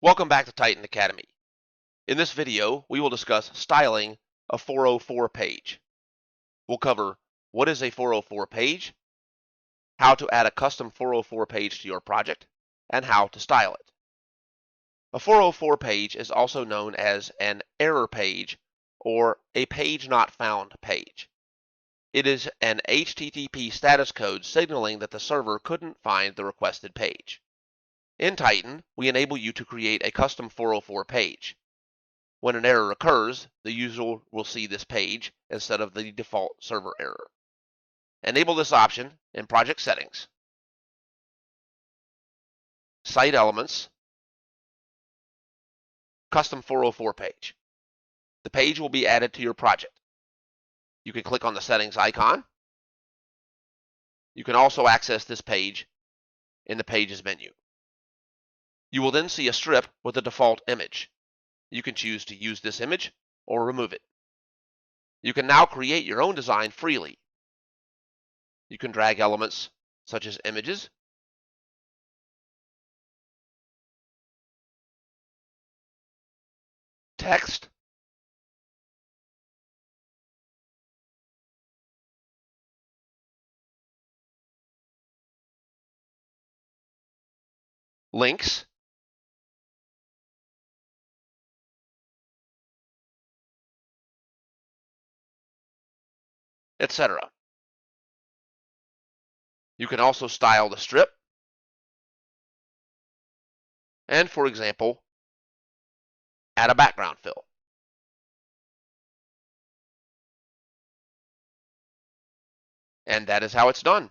Welcome back to Titan Academy. In this video, we will discuss styling a 404 page. We'll cover what is a 404 page, how to add a custom 404 page to your project, and how to style it. A 404 page is also known as an error page or a page not found page. It is an HTTP status code signaling that the server couldn't find the requested page. In Titan, we enable you to create a custom 404 page. When an error occurs, the user will see this page instead of the default server error. Enable this option in Project Settings, Site Elements, Custom 404 page. The page will be added to your project. You can click on the Settings icon. You can also access this page in the Pages menu. You will then see a strip with the default image. You can choose to use this image or remove it. You can now create your own design freely. You can drag elements such as images, text, links, etc. You can also style the strip, and for example, add a background fill. And that is how it's done.